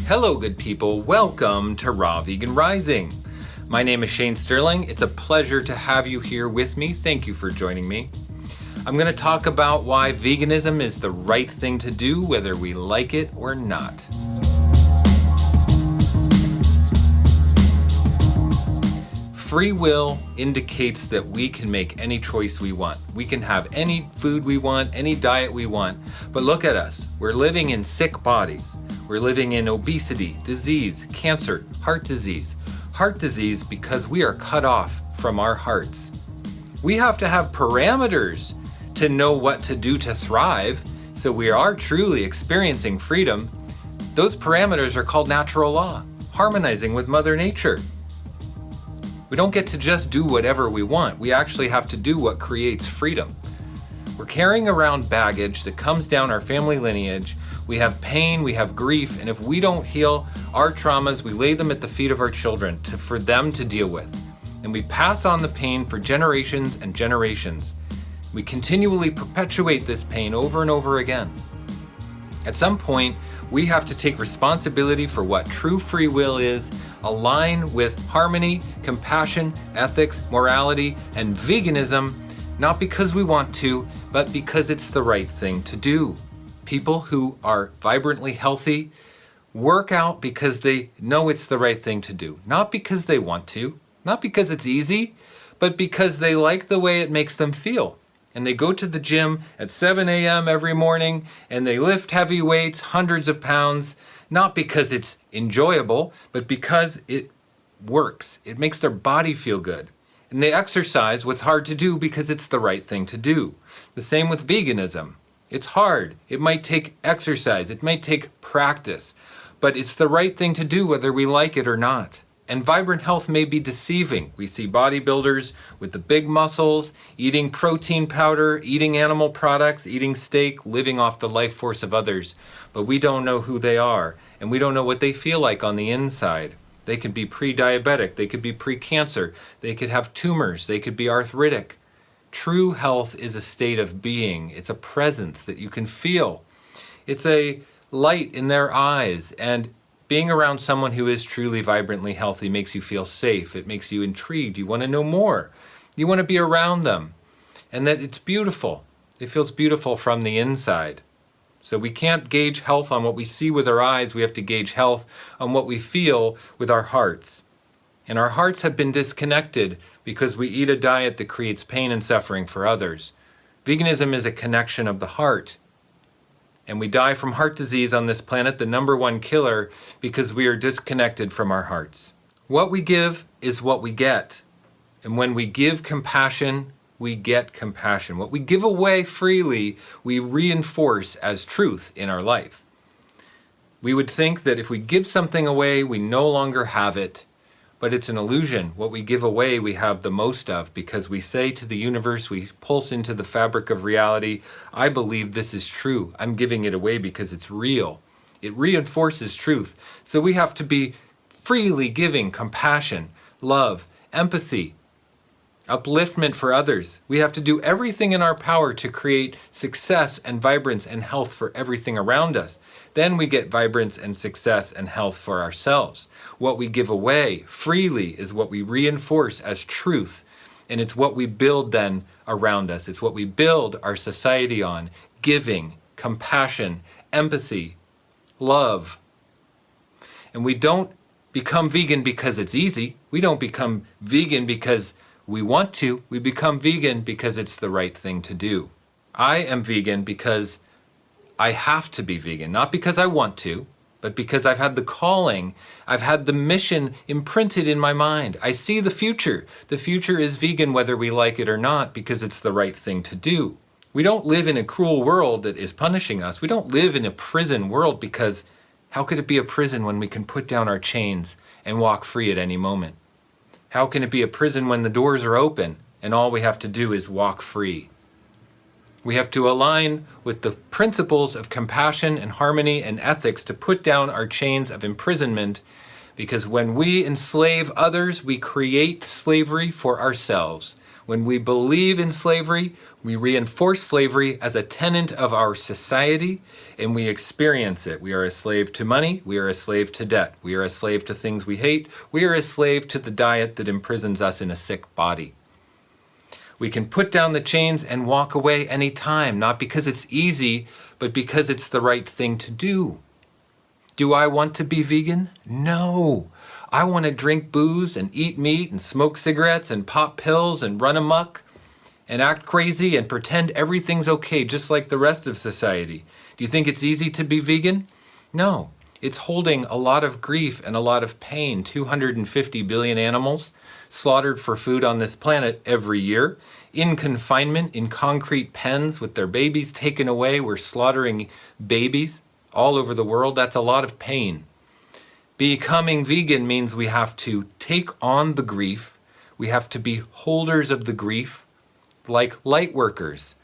Hello, good people. Welcome to Raw Vegan Rising. My name is Shane Sterling. It's a pleasure to have you here with me. Thank you for joining me. I'm going to talk about why veganism is the right thing to do, whether we like it or not. Free will indicates that we can make any choice we want. We can have any food we want, any diet we want. But look at us. We're living in sick bodies. We're living in obesity, disease, cancer, heart disease. Heart disease because we are cut off from our hearts. We have to have parameters to know what to do to thrive, so we are truly experiencing freedom. Those parameters are called natural law, harmonizing with Mother Nature. We don't get to just do whatever we want. We actually have to do what creates freedom. We're carrying around baggage that comes down our family lineage. We have pain, we have grief, and if we don't heal our traumas, we lay them at the feet of our children for them to deal with. And we pass on the pain for generations and generations. We continually perpetuate this pain over and over again. At some point, we have to take responsibility for what true free will is, align with harmony, compassion, ethics, morality, and veganism, not because we want to, but because it's the right thing to do. People who are vibrantly healthy work out because they know it's the right thing to do. Not because they want to, not because it's easy, but because they like the way it makes them feel. And they go to the gym at 7 a.m. every morning and they lift heavy weights, hundreds of pounds, not because it's enjoyable, but because it works. It makes their body feel good. And they exercise what's hard to do because it's the right thing to do. The same with veganism. It's hard. It might take exercise. It might take practice. But it's the right thing to do whether we like it or not. And vibrant health may be deceiving. We see bodybuilders with the big muscles, eating protein powder, eating animal products, eating steak, living off the life force of others. But we don't know who they are, and we don't know what they feel like on the inside. They could be pre-diabetic, they could be pre-cancer, they could have tumors, they could be arthritic. True health is a state of being. It's a presence that you can feel. It's a light in their eyes, and being around someone who is truly vibrantly healthy makes you feel safe. It makes you intrigued. You want to know more. You want to be around them. And that it's beautiful. It feels beautiful from the inside. So we can't gauge health on what we see with our eyes. We have to gauge health on what we feel with our hearts. And our hearts have been disconnected because we eat a diet that creates pain and suffering for others. Veganism is a connection of the heart. And we die from heart disease on this planet, the #1 killer, because we are disconnected from our hearts. What we give is what we get. And when we give compassion, we get compassion. What we give away freely, we reinforce as truth in our life. We would think that if we give something away, we no longer have it. But it's an illusion. What we give away, we have the most of, because we say to the universe, we pulse into the fabric of reality, I believe this is true. I'm giving it away because it's real. It reinforces truth. So we have to be freely giving compassion, love, empathy, upliftment for others. We have to do everything in our power to create success and vibrance and health for everything around us. Then we get vibrance and success and health for ourselves. What we give away freely is what we reinforce as truth. And it's what we build then around us. It's what we build our society on. Giving, compassion, empathy, love. And we don't become vegan because it's easy. We don't become vegan because we want to. We become vegan because it's the right thing to do. I am vegan because I have to be vegan, not because I want to, but because I've had the calling, I've had the mission imprinted in my mind. I see the future. The future is vegan whether we like it or not, because it's the right thing to do. We don't live in a cruel world that is punishing us. We don't live in a prison world because how could it be a prison when we can put down our chains and walk free at any moment? How can it be a prison when the doors are open and all we have to do is walk free? We have to align with the principles of compassion and harmony and ethics to put down our chains of imprisonment, because when we enslave others, we create slavery for ourselves. When we believe in slavery, we reinforce slavery as a tenet of our society, and we experience it. We are a slave to money. We are a slave to debt. We are a slave to things we hate. We are a slave to the diet that imprisons us in a sick body. We can put down the chains and walk away anytime, not because it's easy, but because it's the right thing to do. Do I want to be vegan? No. I want to drink booze and eat meat and smoke cigarettes and pop pills and run amok and act crazy and pretend everything's okay just like the rest of society. Do you think it's easy to be vegan? No. It's holding a lot of grief and a lot of pain. 250 billion animals slaughtered for food on this planet every year, in confinement, in concrete pens with their babies taken away. We're slaughtering babies all over the world. That's a lot of pain. Becoming vegan means we have to take on the grief. We have to be holders of the grief, like light workers,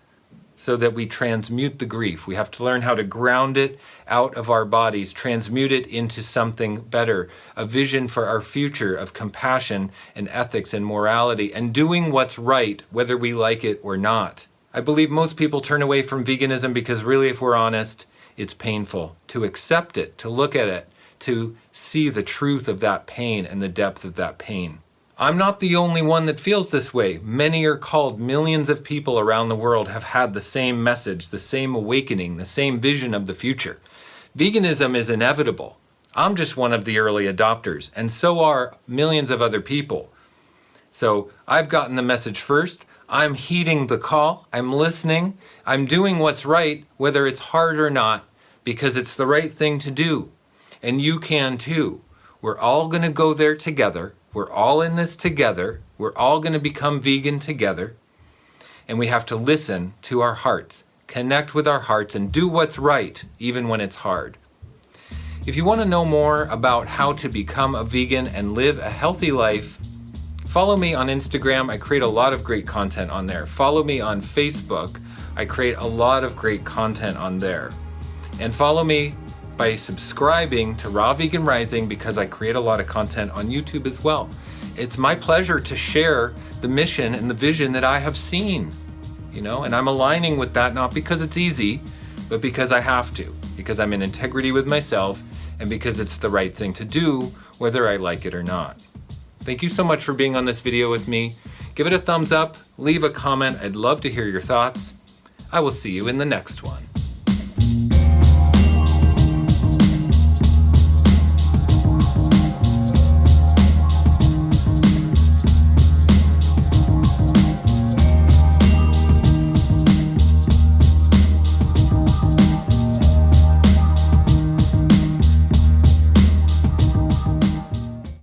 so that we transmute the grief. We have to learn how to ground it out of our bodies, transmute it into something better, a vision for our future of compassion and ethics and morality and doing what's right, whether we like it or not. I believe most people turn away from veganism because really, if we're honest, it's painful to accept it, to look at it, to see the truth of that pain and the depth of that pain. I'm not the only one that feels this way. Many are called. Millions of people around the world have had the same message, the same awakening, the same vision of the future. Veganism is inevitable. I'm just one of the early adopters, and so are millions of other people. So I've gotten the message first. I'm heeding the call. I'm listening. I'm doing what's right, whether it's hard or not, because it's the right thing to do. And you can too. We're all going to go there together. We're all in this together. We're all going to become vegan together. And we have to listen to our hearts, connect with our hearts, and do what's right, even when it's hard. If you want to know more about how to become a vegan and live a healthy life, follow me on Instagram. I create a lot of great content on there. Follow me on Facebook. I create a lot of great content on there. And follow me by subscribing to Raw Vegan Rising, because I create a lot of content on YouTube as well. It's my pleasure to share the mission and the vision that I have seen, and I'm aligning with that, not because it's easy, but because I have to, because I'm in integrity with myself, and because it's the right thing to do, whether I like it or not. Thank you so much for being on this video with me. Give it a thumbs up, leave a comment. I'd love to hear your thoughts. I will see you in the next one.